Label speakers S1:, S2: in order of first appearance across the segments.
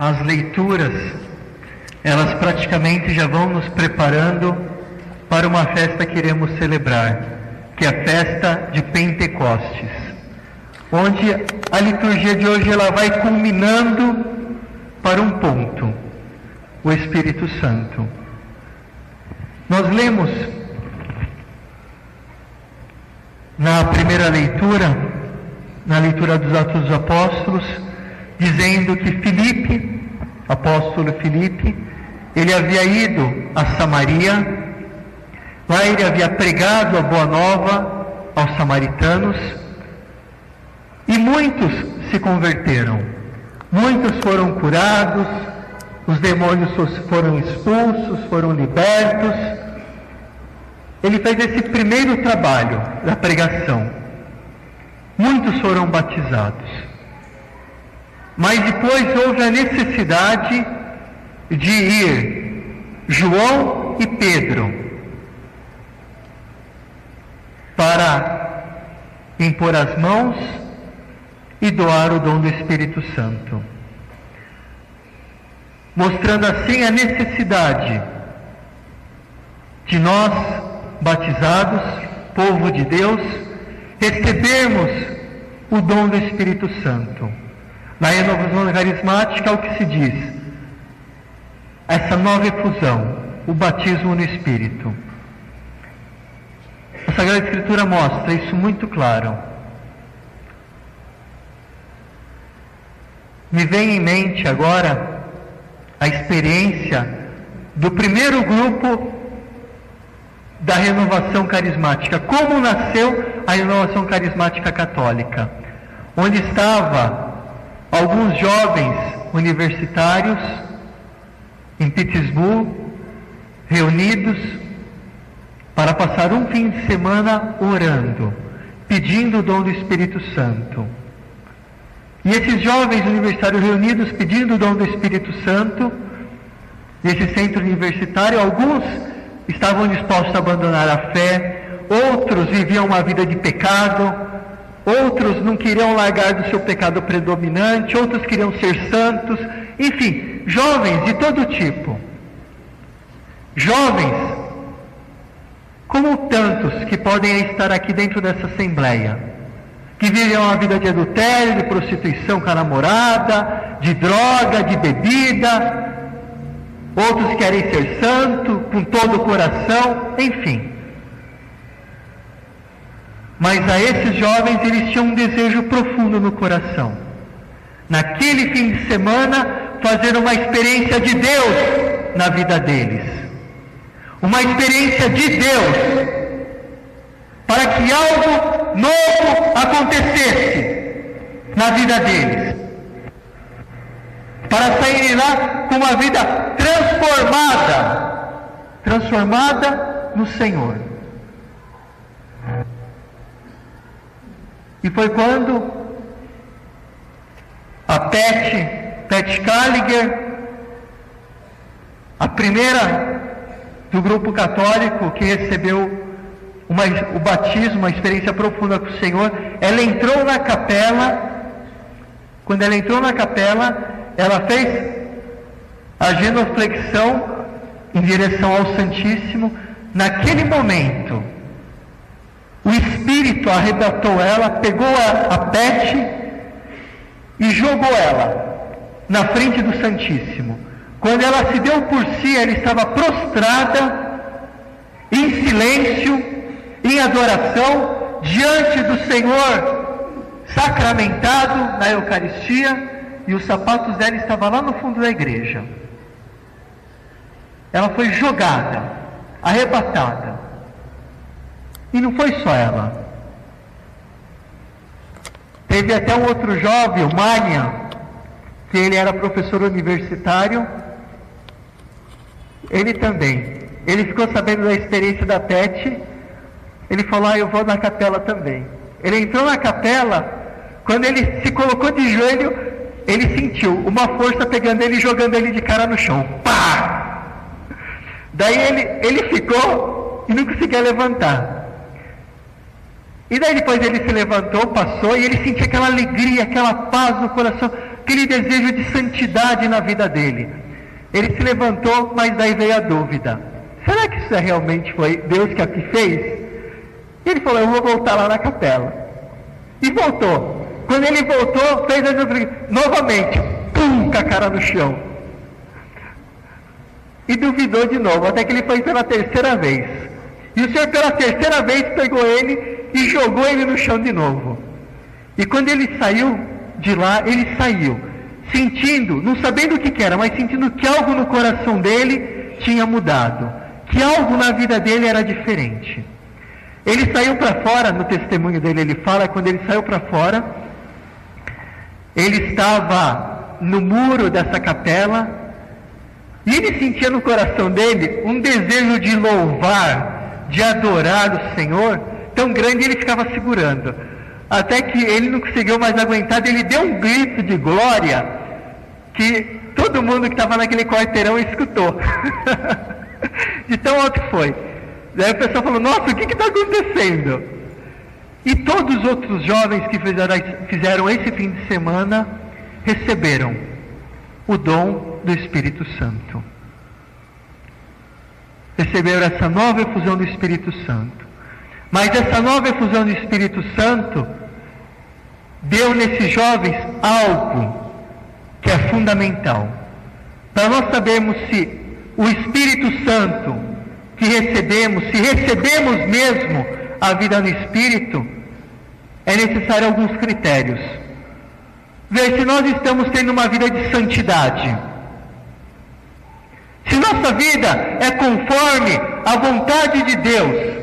S1: as leituras, elas praticamente já vão nos preparando para uma festa que iremos celebrar, que é a festa de Pentecostes, onde a liturgia de hoje ela vai culminando para um ponto, o Espírito Santo. Nós lemos na primeira leitura, na leitura dos Atos dos Apóstolos, dizendo que Filipe, apóstolo Filipe, ele havia ido a Samaria, lá ele havia pregado a boa nova aos samaritanos, e muitos se converteram, muitos foram curados, os demônios foram expulsos, foram libertos. Ele fez esse primeiro trabalho da pregação. Muitos foram batizados. Mas depois houve a necessidade de ir João e Pedro para impor as mãos e doar o dom do Espírito Santo, mostrando assim a necessidade de nós, batizados, povo de Deus, recebermos o dom do Espírito Santo. Na renovação carismática é o que se diz, essa nova efusão, o batismo no Espírito. A Sagrada Escritura mostra isso muito claro. Me vem em mente agora a experiência do primeiro grupo da renovação carismática. Como nasceu a renovação carismática católica? Onde estavam alguns jovens universitários em Pittsburgh, reunidos para passar um fim de semana orando, pedindo o dom do Espírito Santo. E esses jovens universitários reunidos pedindo o dom do Espírito Santo, nesse centro universitário, alguns estavam dispostos a abandonar a fé, outros viviam uma vida de pecado, outros não queriam largar do seu pecado predominante, outros queriam ser santos, enfim, jovens de todo tipo. Jovens, como tantos que podem estar aqui dentro dessa assembleia, que vivem uma vida de adultério, de prostituição com a namorada, de droga, de bebida. Outros querem ser santo, com todo o coração, enfim. Mas a esses jovens, eles tinham um desejo profundo no coração. Naquele fim de semana, fazer uma experiência de Deus na vida deles. Uma experiência de Deus, para que algo novo acontecesse na vida deles, para saírem lá com uma vida transformada no Senhor. E foi quando a Pat Gallagher, a primeira do grupo católico que recebeu o batismo, uma experiência profunda com o Senhor, ela entrou na capela. Quando ela entrou na capela, ela fez a genuflexão em direção ao Santíssimo. Naquele momento, o Espírito arrebatou ela, pegou a Pat e jogou ela na frente do Santíssimo. Quando ela se deu por si, ela estava prostrada, em silêncio, em adoração, diante do Senhor, sacramentado na Eucaristia, e os sapatos dela estavam lá no fundo da igreja. Ela foi jogada, arrebatada. E não foi só ela. Teve até um outro jovem, o Mania, que ele era professor universitário. Ele também. Ele ficou sabendo da experiência da Pat. Ele falou, eu vou na capela também. Ele entrou na capela, quando ele se colocou de joelho, ele sentiu uma força pegando ele e jogando ele de cara no chão. Pá! Daí ele ficou e não conseguia levantar. E daí depois ele se levantou, passou, e ele sentia aquela alegria, aquela paz no coração, aquele desejo de santidade na vida dele. Ele se levantou, mas daí veio a dúvida: será que isso realmente foi Deus que aqui fez? E ele falou: eu vou voltar lá na capela. E voltou. Quando ele voltou, fez novamente, pum, com a cara no chão. E duvidou de novo, até que ele foi pela terceira vez. E o Senhor pela terceira vez pegou ele e jogou ele no chão de novo. E quando ele saiu de lá, ele saiu sentindo, não sabendo o que era, mas sentindo que algo no coração dele tinha mudado, que algo na vida dele era diferente. Ele saiu para fora, no testemunho dele ele fala, quando ele saiu para fora, ele estava no muro dessa capela, e ele sentia no coração dele um desejo de louvar, de adorar o Senhor, tão grande, ele ficava segurando, até que ele não conseguiu mais aguentar, ele deu um grito de glória, que todo mundo que estava naquele quarteirão escutou, de tão alto que foi. Daí o pessoal falou: nossa, o que está acontecendo? E todos os outros jovens que fizeram esse fim de semana receberam o dom do Espírito Santo. Receberam essa nova efusão do Espírito Santo. Mas essa nova efusão do Espírito Santo deu nesses jovens algo que é fundamental. Para nós sabermos se o Espírito Santo que recebemos, se recebemos mesmo a vida no Espírito, é necessário alguns critérios. Ver se nós estamos tendo uma vida de santidade. Se nossa vida é conforme a vontade de Deus.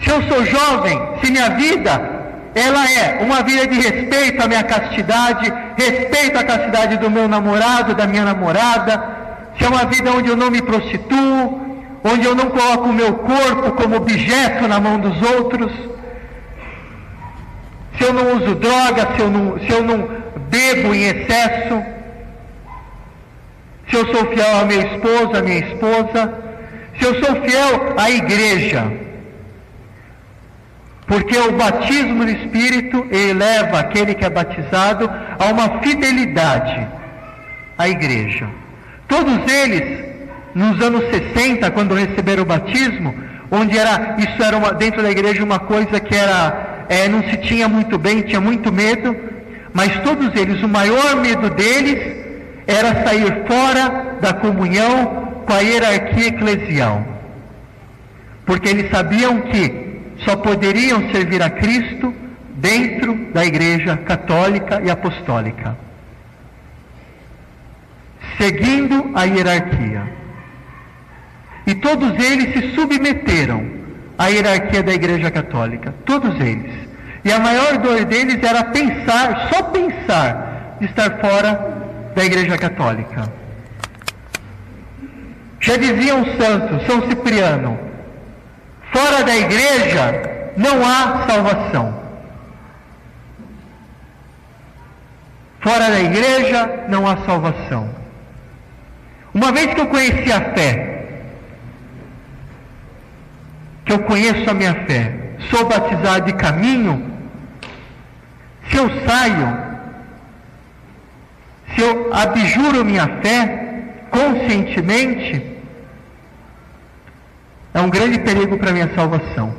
S1: Se eu sou jovem, se minha vida ela é uma vida de respeito à minha castidade, respeito à castidade do meu namorado, da minha namorada, se é uma vida onde eu não me prostituo, onde eu não coloco o meu corpo como objeto na mão dos outros, se eu não uso droga, se eu não bebo em excesso, se eu sou fiel ao meu esposo, à minha esposa, se eu sou fiel à igreja. Porque o batismo no Espírito, ele leva aquele que é batizado a uma fidelidade à igreja. Todos eles, nos anos 60, quando receberam o batismo, onde isso era dentro da igreja uma coisa que não se tinha muito bem, tinha muito medo, mas todos eles, o maior medo deles era sair fora da comunhão com a hierarquia eclesial. Porque eles sabiam que só poderiam servir a Cristo dentro da igreja católica e apostólica, seguindo a hierarquia. E todos eles se submeteram à hierarquia da igreja católica, todos eles. E a maior dor deles era só pensar de estar fora da igreja católica. Já dizia um santo, São Cipriano: fora da igreja não há salvação. Fora da igreja não há salvação. Uma vez que eu conheci a fé, que eu conheço a minha fé, sou batizado e caminho, se eu saio, se eu abjuro minha fé conscientemente, é um grande perigo para a minha salvação.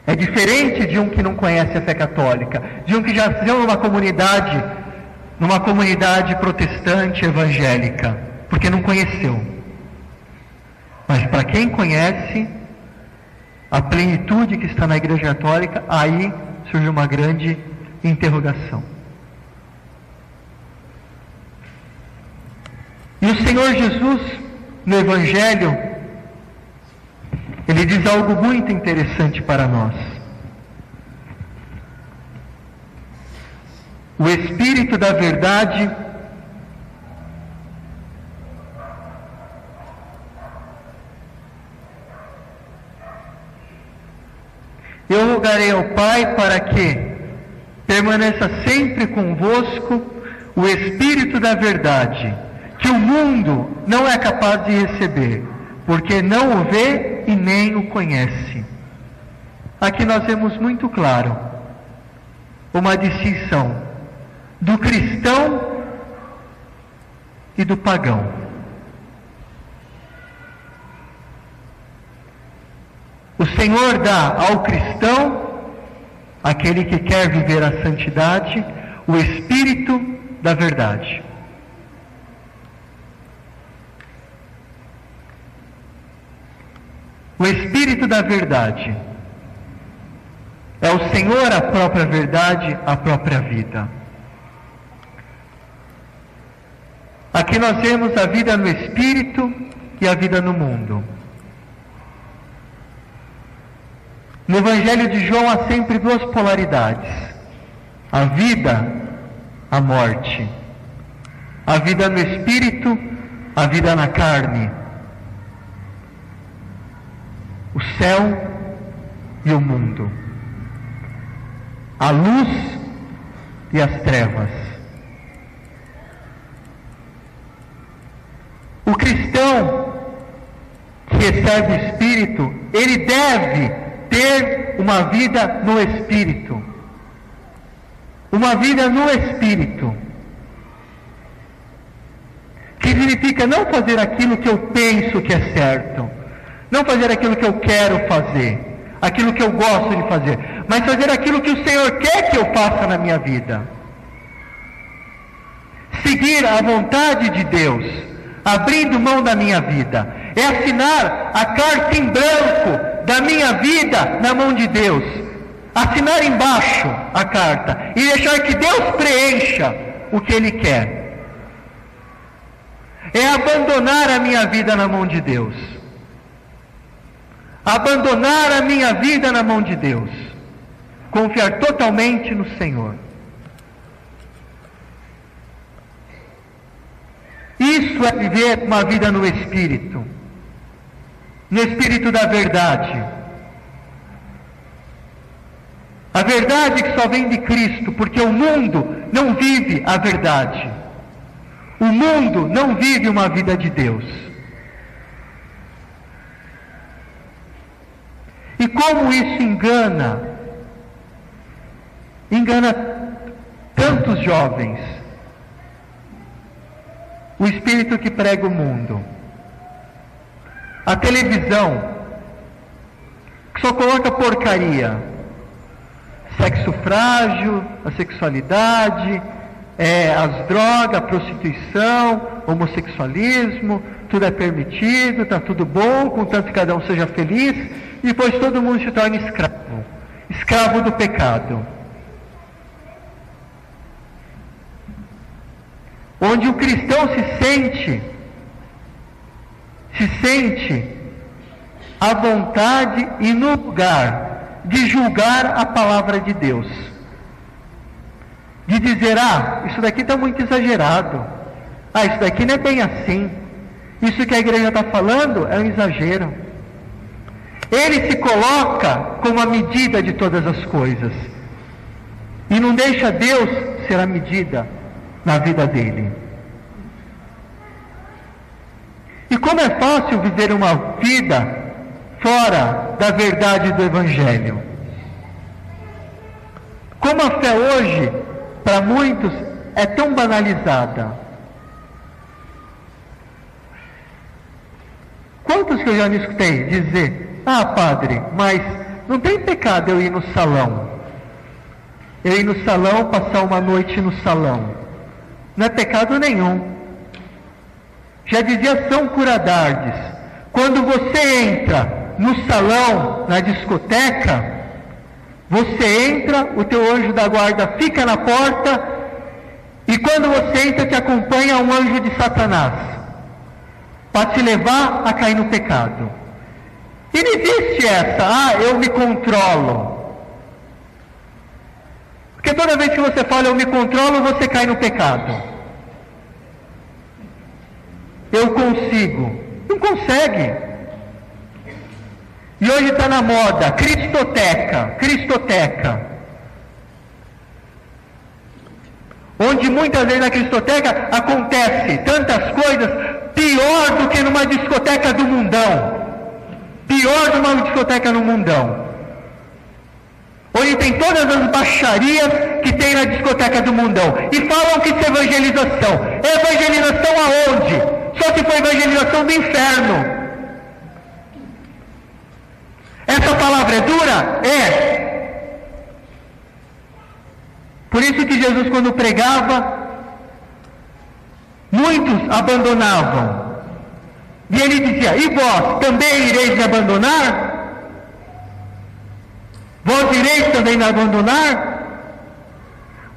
S1: É diferente de um que não conhece a fé católica, de um que já nasceu numa comunidade protestante evangélica, porque não conheceu. Mas para quem conhece a plenitude que está na igreja católica, aí surge uma grande interrogação. E o Senhor Jesus, no Evangelho, ele diz algo muito interessante para nós. O Espírito da verdade eu rogarei ao Pai para que permaneça sempre convosco o Espírito da verdade, que o mundo não é capaz de receber, porque não o vê e nem o conhece. Aqui nós vemos muito claro. uma distinção do cristão e do pagão. O Senhor dá ao cristão, aquele que quer viver a santidade, o Espírito da verdade. O Espírito da verdade é o Senhor, a própria verdade, a própria vida. Aqui nós vemos a vida no Espírito e a vida no mundo. No Evangelho de João há sempre duas polaridades: a vida, a morte. A vida no Espírito, a vida na carne. O céu e o mundo. A luz e as trevas. O cristão que recebe o Espírito, ele deve ter uma vida no Espírito. Uma vida no Espírito. Que significa não fazer aquilo que eu penso que é certo. Não fazer aquilo que eu quero fazer. Aquilo que eu gosto de fazer. Mas fazer aquilo que o Senhor quer que eu faça na minha vida. Seguir a vontade de Deus, abrindo mão da minha vida. É assinar a carta em branco da minha vida na mão de Deus. Assinar embaixo a carta e deixar que Deus preencha o que Ele quer. É abandonar a minha vida na mão de Deus. Abandonar a minha vida na mão de Deus. Confiar totalmente no Senhor. Isso é viver uma vida no Espírito. No Espírito da verdade. A verdade que só vem de Cristo, porque o mundo não vive a verdade. O mundo não vive uma vida de Deus. E como isso engana tantos jovens. O espírito que prega o mundo. A televisão, que só coloca porcaria. Sexo frágil, a sexualidade, as drogas, a prostituição, homossexualismo, tudo é permitido, está tudo bom, contanto que cada um seja feliz, e depois todo mundo se torna escravo. Escravo do pecado. Onde o cristão se sente à vontade e no lugar de julgar a palavra de Deus. De dizer, isso daqui está muito exagerado. Isso daqui não é bem assim. Isso que a igreja está falando é um exagero. Ele se coloca como a medida de todas as coisas. E não deixa Deus ser a medida na vida dele. E como é fácil viver uma vida fora da verdade do Evangelho. Como a fé hoje, para muitos, é tão banalizada. Quantos que eu já me escutei dizer, padre, mas não tem pecado eu ir no salão. Eu ir no salão, passar uma noite no salão. Não é pecado nenhum. Já dizia São Curadardes, quando você entra no salão, na discoteca, você entra, o teu anjo da guarda fica na porta, e quando você entra te acompanha um anjo de Satanás, para te levar a cair no pecado. E não existe essa, eu me controlo. Porque toda vez que você fala eu me controlo, você cai no pecado. Eu consigo. Não consegue. E hoje está na moda, Cristoteca. Onde muitas vezes na Cristoteca acontece tantas coisas pior do que numa discoteca do mundão. Pior do que uma discoteca no mundão. Onde tem todas as baixarias que tem na discoteca do mundão. E falam que isso é evangelização. Evangelização aonde? Só se for evangelização do inferno. Essa palavra é dura? É. Por isso que Jesus, quando pregava, muitos abandonavam. E ele dizia: e vós também ireis me abandonar? Vós ireis também me abandonar?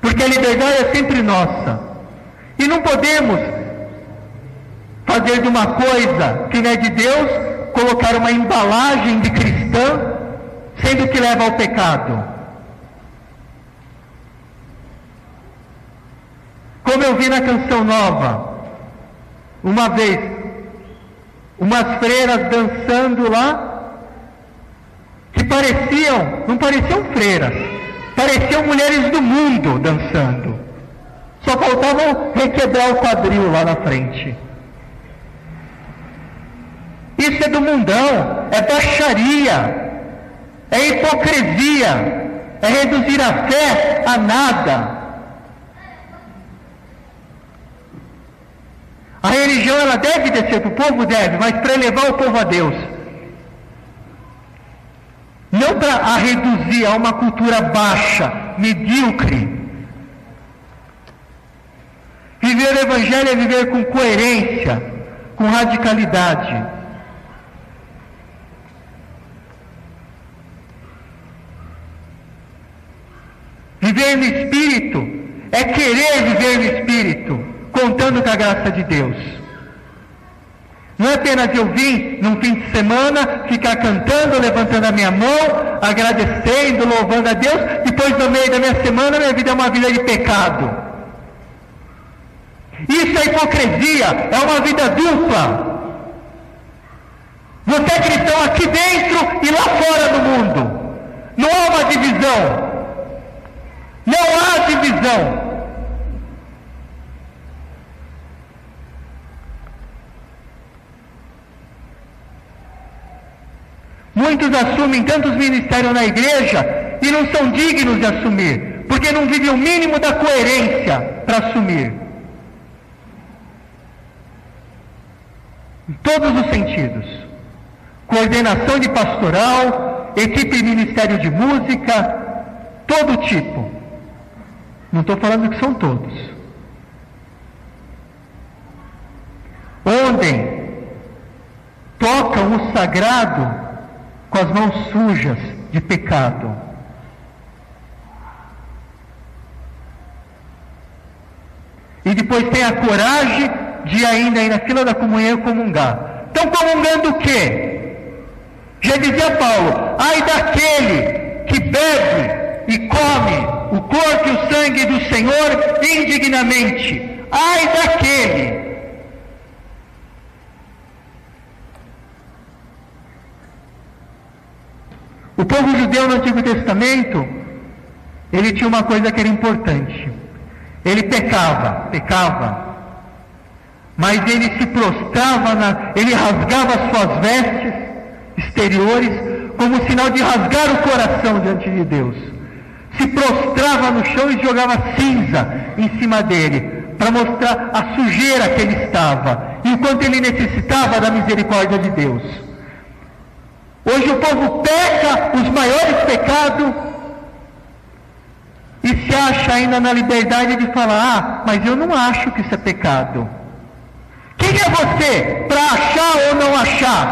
S1: Porque a liberdade é sempre nossa. E não podemos fazer de uma coisa que não é de Deus, colocar uma embalagem de cristã, sendo que leva ao pecado. Como eu vi na Canção Nova, uma vez, umas freiras dançando lá, que não pareciam freiras, pareciam mulheres do mundo dançando. Só faltavam requebrar o quadril lá na frente. Isso é do mundão, é baixaria, é hipocrisia, é reduzir a fé a nada. A religião, ela deve descer para o povo? Deve, mas para elevar o povo a Deus. Não para a reduzir a uma cultura baixa, medíocre. Viver o Evangelho é viver com coerência, com radicalidade. Viver no Espírito é querer viver no Espírito, contando com a graça de Deus. Não é apenas eu vim num fim de semana ficar cantando, levantando a minha mão, agradecendo, louvando a Deus, depois no meio da minha semana minha vida é uma vida de pecado. Isso é hipocrisia, é uma vida dupla. Você é cristão aqui dentro e lá fora do mundo. Não há uma divisão. Não há divisão. Muitos assumem tantos ministérios na igreja e não são dignos de assumir, porque não vivem o mínimo da coerência para assumir. Em todos os sentidos. Coordenação de pastoral, equipe de ministério de música, todo tipo. Não estou falando que são todos. Onde tocam o sagrado com as mãos sujas de pecado. E depois tem a coragem de ainda ir na fila da comunhão comungar. Estão comungando o quê? Já dizia Paulo: ai daquele que bebe e come o corpo e o sangue do Senhor indignamente. Ai daquele. O povo judeu no Antigo Testamento, ele tinha uma coisa que era importante. Ele pecava, mas ele se prostrava, ele rasgava as suas vestes exteriores, como sinal de rasgar o coração diante de Deus. Se prostrava no chão e jogava cinza em cima dele, para mostrar a sujeira que ele estava, e o quanto ele necessitava da misericórdia de Deus. Hoje o povo peca os maiores pecados e se acha ainda na liberdade de falar: mas eu não acho que isso é pecado. Quem é você para achar ou não achar?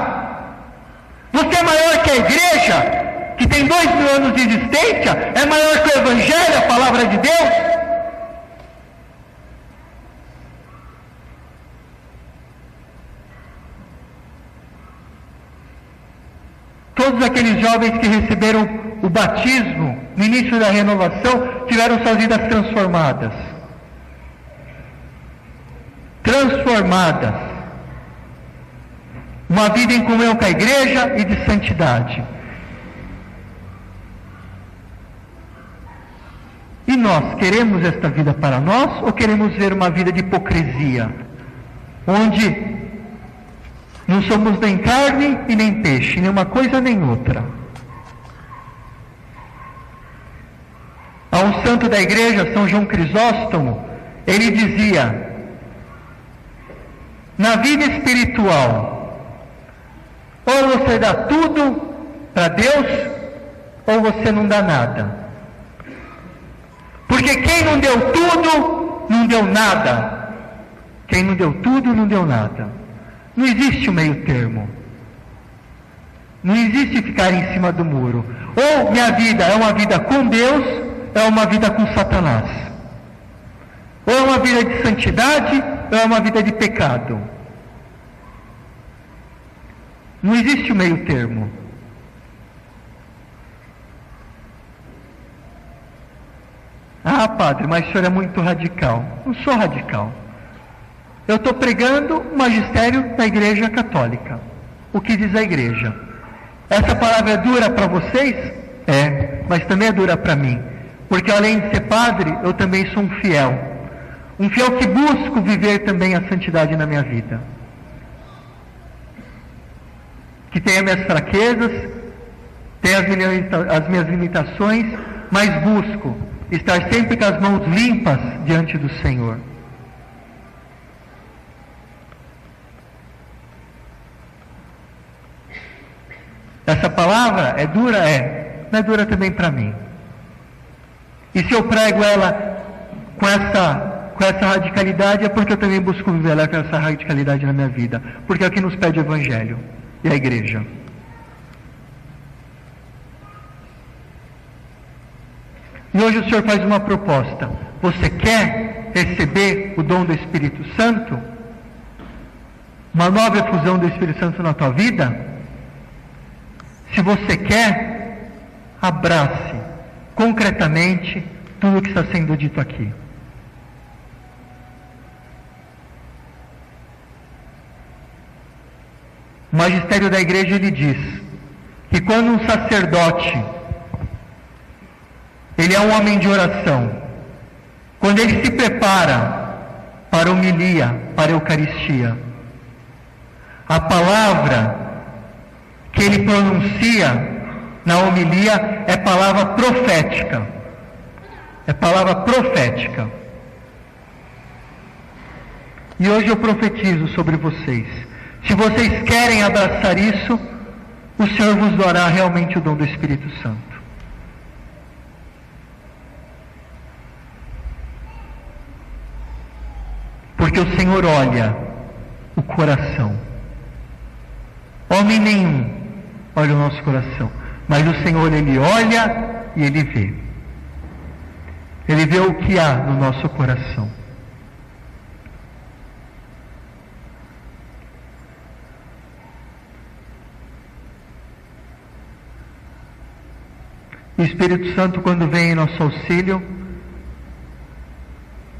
S1: Você é maior que a igreja, que tem 2000 anos de existência? É maior que o Evangelho, a palavra de Deus? Todos aqueles jovens que receberam o batismo no início da renovação tiveram suas vidas transformadas. Transformadas. Uma vida em comunhão com a igreja e de santidade. E nós queremos esta vida para nós ou queremos ver uma vida de hipocrisia? Onde não somos nem carne e nem peixe, nem uma coisa nem outra. santo da igreja, São João Crisóstomo, ele dizia: na vida espiritual, ou você dá tudo para Deus, ou você não dá nada. Porque quem não deu tudo, não deu nada. Quem não deu tudo, não deu nada. Não existe o meio termo. Não existe ficar em cima do muro. Ou minha vida é uma vida com Deus, ou é uma vida com Satanás. Ou é uma vida de santidade, ou é uma vida de pecado. Não existe o meio termo. Ah, padre, mas o senhor é muito radical. Não sou radical. Eu estou pregando o magistério da Igreja Católica. O que diz a Igreja? Essa palavra é dura para vocês? É, mas também é dura para mim. Porque além de ser padre, eu também sou um fiel. Um fiel que busco viver também a santidade na minha vida. Que tem as minhas fraquezas, tem as minhas limitações, mas busco estar sempre com as mãos limpas diante do Senhor. Essa palavra é dura? É. Não é dura também para mim. E se eu prego ela com essa radicalidade, é porque eu também busco viver ela com essa radicalidade na minha vida. Porque é o que nos pede o Evangelho e a Igreja. E hoje o Senhor faz uma proposta. Você quer receber o dom do Espírito Santo? Uma nova efusão do Espírito Santo na tua vida? Se você quer, abrace concretamente tudo o que está sendo dito aqui. O magistério da igreja, ele diz que quando um sacerdote, ele é um homem de oração, quando ele se prepara para a homilia, para a Eucaristia, a palavra que ele pronuncia na homilia é palavra profética. É palavra profética. E hoje eu profetizo sobre vocês. Se vocês querem abraçar isso, o Senhor vos dará realmente o dom do Espírito Santo. Porque o Senhor olha o coração. Homem nenhum olha o nosso coração, mas o Senhor, Ele olha e Ele vê. Ele vê o que há no nosso coração. O Espírito Santo, quando vem em nosso auxílio,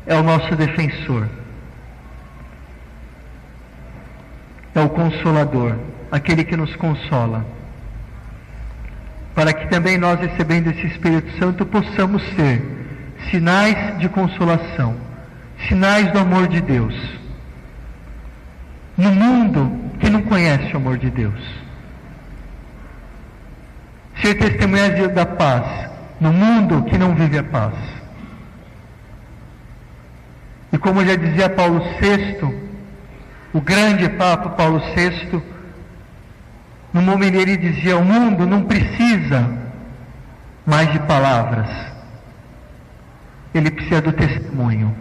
S1: é o nosso defensor, é o Consolador, aquele que nos consola, para que também nós, recebendo esse Espírito Santo, possamos ser sinais de consolação, sinais do amor de Deus, no mundo que não conhece o amor de Deus. Ser testemunhas da paz, no mundo que não vive a paz. E como já dizia Paulo VI, o grande Papa Paulo VI, numa homilia ele dizia: o mundo não precisa mais de palavras, ele precisa do testemunho.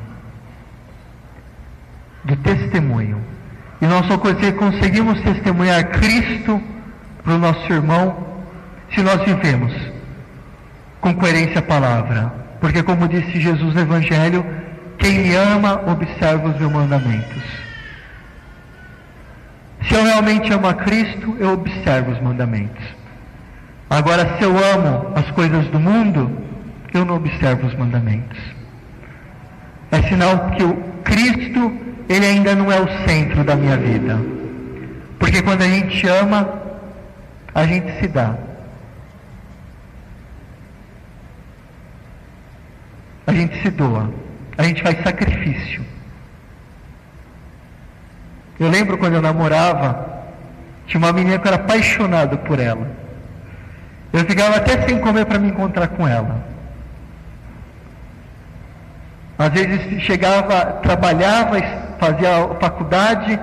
S1: Do testemunho. E nós só conseguimos testemunhar Cristo para o nosso irmão se nós vivemos com coerência a palavra. Porque como disse Jesus no Evangelho, quem me ama observa os meus mandamentos. Se eu realmente amo a Cristo, eu observo os mandamentos. Agora, se eu amo as coisas do mundo, eu não observo os mandamentos. É sinal que o Cristo, ele ainda não é o centro da minha vida. Porque quando a gente ama, a gente se dá. A gente se doa. A gente faz sacrifício. Eu lembro quando eu namorava, tinha uma menina que eu era apaixonado por ela. Eu ficava até sem comer para me encontrar com ela. Às vezes chegava, trabalhava, fazia faculdade,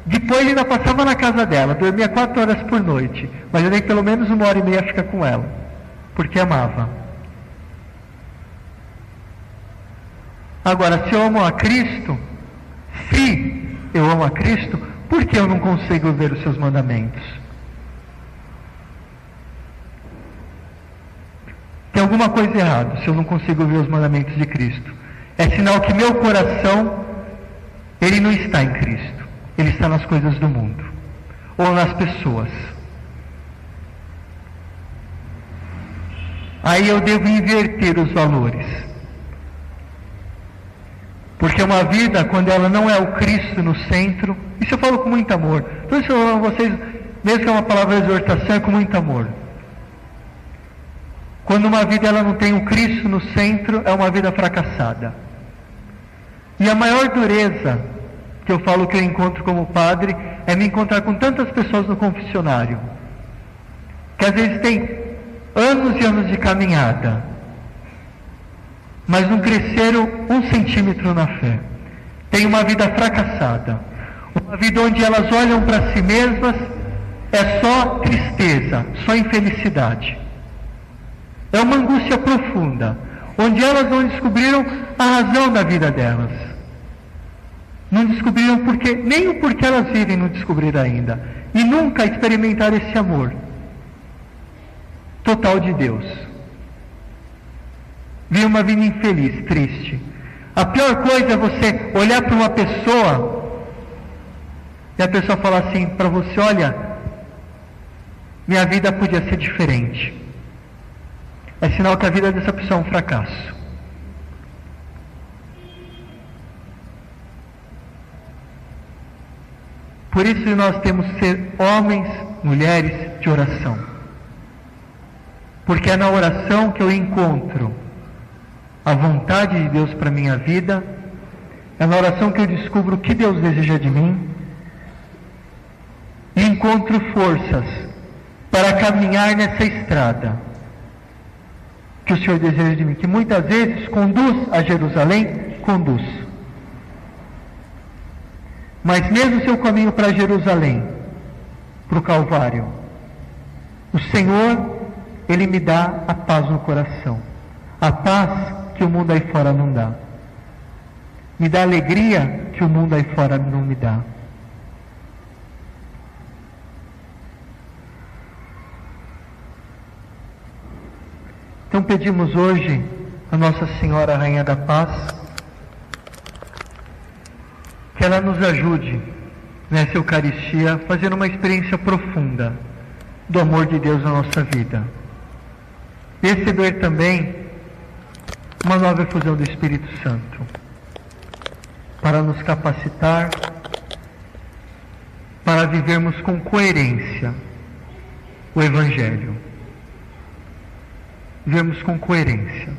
S1: depois ele ainda passava na casa dela, dormia 4 horas por noite, mas ele pelo menos 1h30 fica com ela, porque amava. Agora, se eu amo a Cristo, por que eu não consigo ver os seus mandamentos? Tem alguma coisa errada se eu não consigo ver os mandamentos de Cristo. É sinal que meu coração, ele não está em Cristo. Ele está nas coisas do mundo, ou nas pessoas. Aí eu devo inverter os valores. Porque uma vida, quando ela não é o Cristo no centro, isso eu falo com muito amor. Então isso eu falo a vocês, mesmo que é uma palavra de exortação, é com muito amor. Quando uma vida ela não tem o Cristo no centro, é uma vida fracassada. E a maior dureza que eu falo que eu encontro como padre é me encontrar com tantas pessoas no confessionário, que às vezes tem anos e anos de caminhada, mas não cresceram 1 centímetro na fé. Tem uma vida fracassada, uma vida onde elas olham para si mesmas, é só tristeza, só infelicidade. É uma angústia profunda, onde elas não descobriram a razão da vida delas. Não descobriram porque, nem o porquê elas vivem não descobriram ainda. E nunca experimentaram esse amor total de Deus. Vive uma vida infeliz, triste. A pior coisa é você olhar para uma pessoa e a pessoa falar assim para você: olha, minha vida podia ser diferente. É sinal que a vida dessa pessoa é um fracasso. Por isso nós temos que ser homens, mulheres de oração. Porque é na oração que eu encontro a vontade de Deus para a minha vida, é na oração que eu descubro o que Deus deseja de mim, e encontro forças para caminhar nessa estrada que o Senhor deseja de mim, que muitas vezes conduz a Jerusalém, conduz. Mas mesmo se eu caminho para Jerusalém, para o Calvário, o Senhor, Ele me dá a paz no coração, a paz que o mundo aí fora não dá, me dá alegria que o mundo aí fora não me dá. Então pedimos hoje a Nossa Senhora Rainha da Paz, que ela nos ajude nessa Eucaristia, fazendo uma experiência profunda do amor de Deus na nossa vida. Receber também uma nova efusão do Espírito Santo, para nos capacitar, para vivermos com coerência o Evangelho. Vivemos com coerência.